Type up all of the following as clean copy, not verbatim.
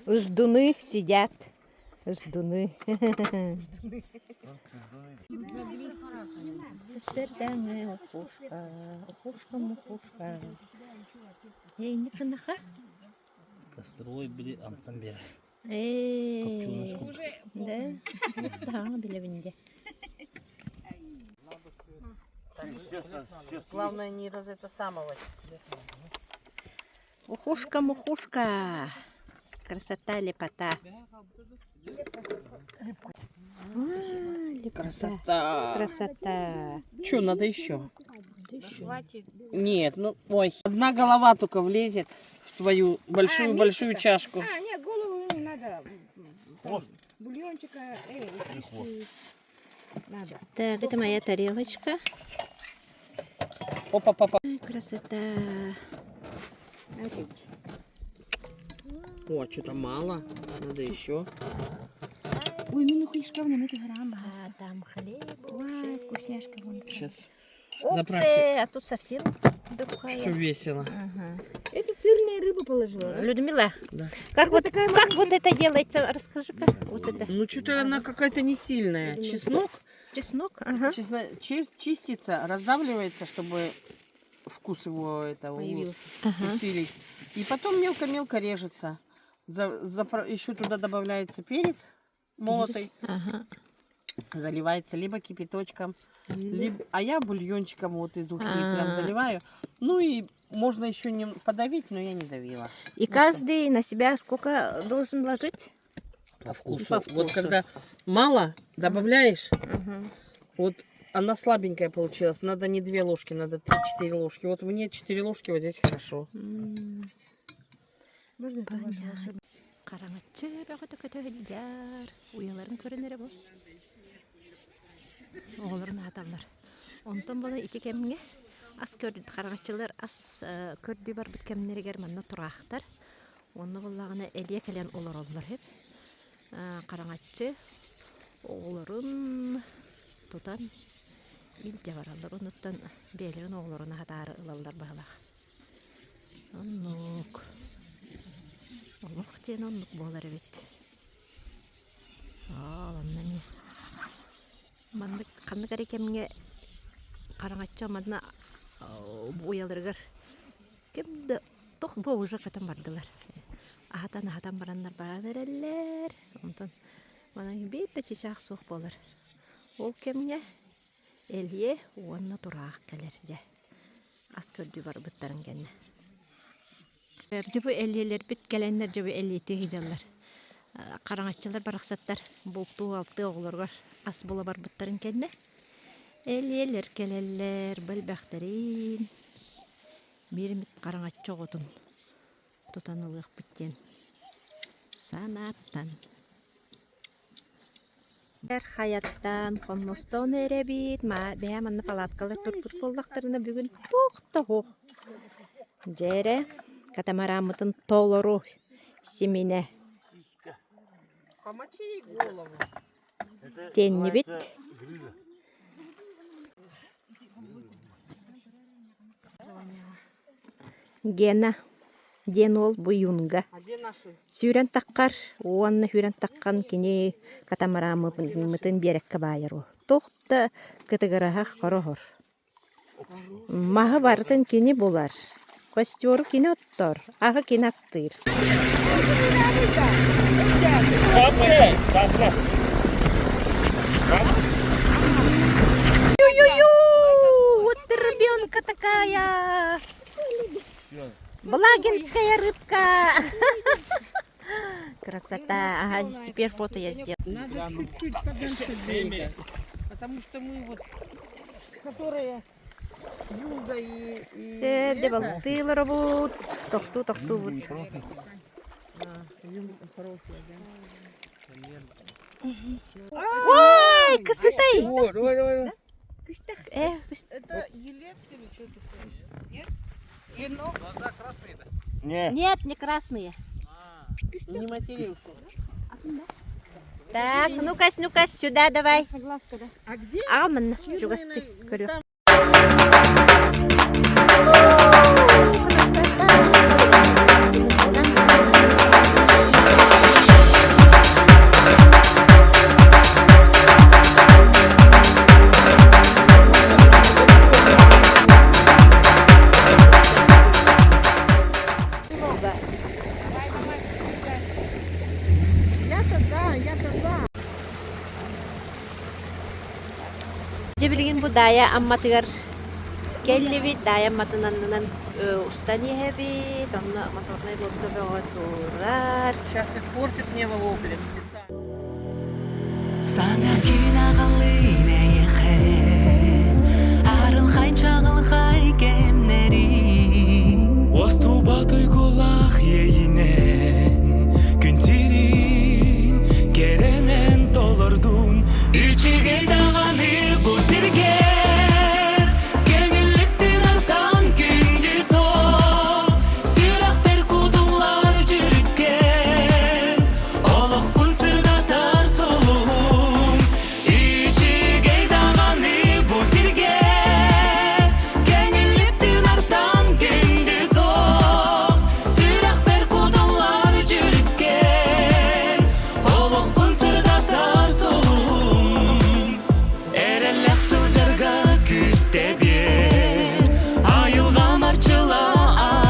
Ждуны сидят. Ждуны. Сесердәңе укушка, укушка. Ей, не канаха? Кострой били антан бери. Да? Да, билевинде. Главное не раз это самого. Ухушка-мухушка. Красота, лепота. Красота. Красота. Что, надо еще? Хватит. Нет, ну, ой. Одна голова только влезет в твою большую чашку. Нет, голову не надо. Бульончика, кишки. Надо. Так, это моя тарелочка. Опа-папа. Ой, красота. О, что-то мало. Надо еще. Ой, минуху искал, на эту грамм. А там хлеб. Ой, вкусняшка. Сейчас Опсы, заправьте. а тут совсем духая. Все весело. Ага. Это цельная рыба положила. Людмила, Да. как вот это делается? Расскажи-ка. Вот это. Ну, что-то она какая-то не сильная. Чеснок Чеснок. Ага. чистится, раздавливается, чтобы вкус его этого усилить. И потом мелко-мелко режется. Еще туда добавляется перец молотый. Ага. Заливается либо кипяточком, а я бульончиком вот из ухи прям заливаю. Ну и можно еще не подавить, но я не давила. И каждый на себя сколько должен ложить? По вкусу. По вкусу. Вот когда мало добавляешь, Ага. вот она слабенькая получилась. Надо не 2 ложки, надо 3-4 ложки. Вот мне 4 ложки, вот здесь хорошо. Можно это ваше волшебное? Караңатчы бәғыты көтөһүлдәр. Уяларын көренере бу. Оғыларын аталар. Онтон бала ити кемге ас көрді караңатчылар ас көрді бар бит кемнерегер манна турақтар. Оны боллагына элие келен олар олар хеп. Караңатчы оғыларын тутан ил жабаралар. Онуттан белерин оғыларына хатары ылалар бағалақ. Оннук. Олық тен онлық болар бит. Оннан манны қанды қарекемге қараңатчы мадына уялырғыр. Кемді тоқ бұл ұжы қатын бардылар. Ахатан барандар барадыр әлілер. Онтан манан бейді чечақ соқ болар. Ол кемге әлие уанна тұрақ кәлер же. Ас көрді бар бұттарын кәнне. Жібі әлиелер бит кәләнлер жібі әлиеті хиджалар. Қараңатчылар барақсаттар болту алты оғылырғар ас бола бар бұттарын кәнне. Әлиелер кәләлер бәлбәқтерін. Беріміт қараңатчы оғытын тұтанылық біттен. Санаттан. Хаяттан қонностан әрі бит. Бәйаманны палаткалар тұрпыт болдақтарына бүгін тоқты оқ. Жәрі катамарамытын толыру семене. Помочи голову. Тенни бит. Гена. Ден ол буюнга. А где наши? Сүйрен таққар. Уанны хүрен таққан кене катамарамытын берекке байыру. Тоқты кытыгыраға қорохор. Маға бартын кене болар. Костер кино оттор, ага кинастыр. Ю-ю-ю! Вот рыбенка такая! Благинская рыбка! Красота! Ага, теперь фото я сделаю. Надо чуть-чуть подальше берега. Потому что мы вот, которые юга и Де балтылар бут. Тоқту бут. Ой, красотай! Давай. Это елец или что такое? Нет? Енот? Глаза красные, да? Нет, не красные. Не матерился. Так, ну-ка, сюда давай. Согласка, да? А где? Алман, чугасты, көрю. Красота! я-то за. Жебилген бу дая амматыгар келлеби дая матынаннан устани хэби тонна моторной блоктобе турар. Сейчас испортит мне воблес лица. Саңа күн ағылыне еқе Арылғай чағылғай кемнері Осту баты кулақ ейінен Күн тирин керенен толырдун Үчіге дағаны бұл сіргер Кеңіліктің артан күнді соқ Сүрақ бер кудулар жүріскен Олықпын сырдатар солуғым Үчіге дағаны бұл сіргер Кеңіліктің артан күнді соқ Сүрақ бер кудулар жүріскен Олықпын сырдатар солуғым Әрелек сылжарға күсте бер Айылға марчыла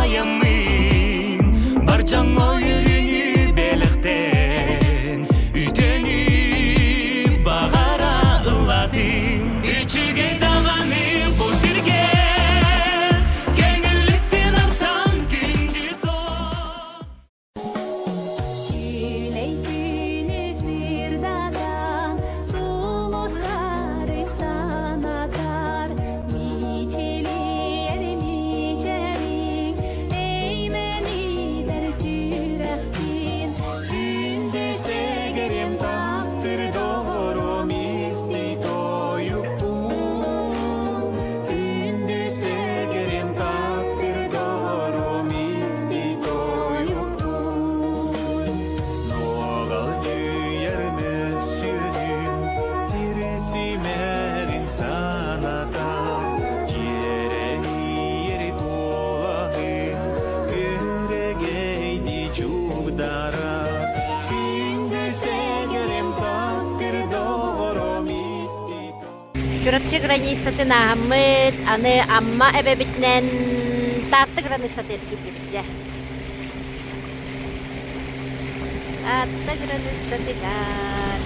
аямын Бар жаңа үйрені беліктен Үтені бағара ұладым Үчіге дағаны бұл сіргер Кеңіліктен артан күнді соқ Күлейтіні сырдадан Сұлуғары санатар Мичелер, мичелик Эймени дәр сүрәктин Күндер сәгерем таптыр doğru misli toyuptu Күндер сәгерем таптыр doğru misli toyuptu Noğal düyerme sürdün Sirisi merin sanata Yereni yeri dolahın Küregeydi çubdara Gündüz segerim taktır doğru misli Чурапчы граница тынагаммыт, аны амма эбебитнен татты граница теркипитте. Татты граница тигар.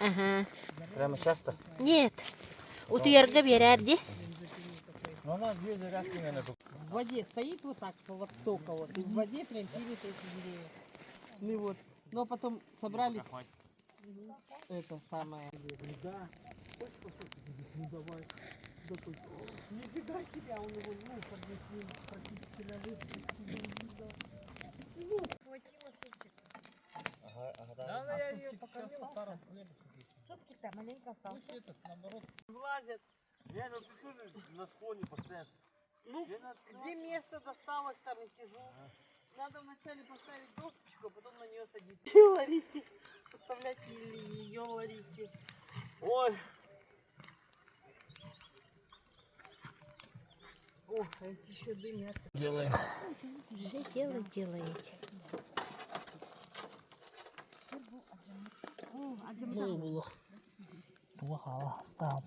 Ага. Прямо часто? Нет. Утуярга берерди. Ну, она две зарядки, наверное, В воде стоит вот так, вот столько вот. И в воде прям пилит эти деревья. Ну и вот. Но потом собрались. Это самое. Нифига себе, он его, ну, практически на Да, ну я ее покормил старым хлебом. Супчик-то маленько остался. Пусть этот, наоборот. влазят. Я ну ты тоже на склоне постоянно. Ну, где место досталось, там и сижу. Надо вначале поставить досочку, а потом на нее садиться. Ларисе. Поставлять ее Ларисе. Ой, О, а эти еще дымят. делаем. Вже делаете. Ну, було. Плохо, став.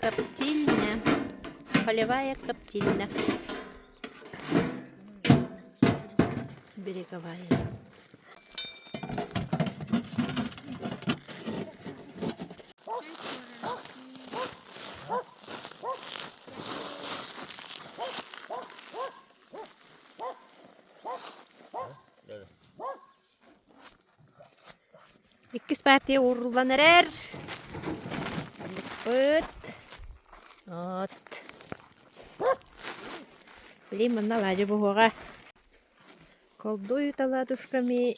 Коптильня. Полевая коптильня. Береговая. İki partiye uğurlanır. Pıt. От. Лимон налади бугага. Колдуют оладушками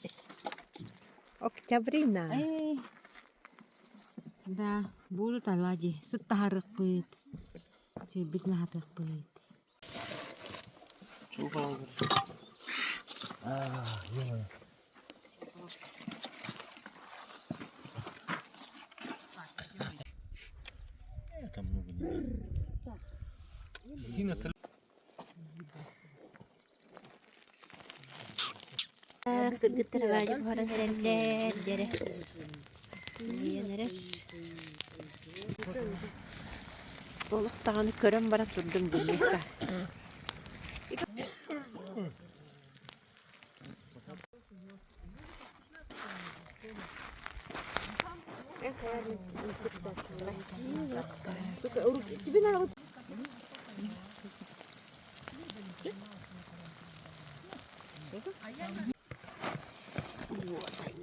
октябрина. Эй. Да, будут оладьи. Сыттахарык быт. Сербит нахатык быт. Там много не надо. Сильно соль. Кыргыттырга бара берелер дере. Yenere. Толуктаганы көрөм бара турдум бүлмекка. Тебе надо вот Вот.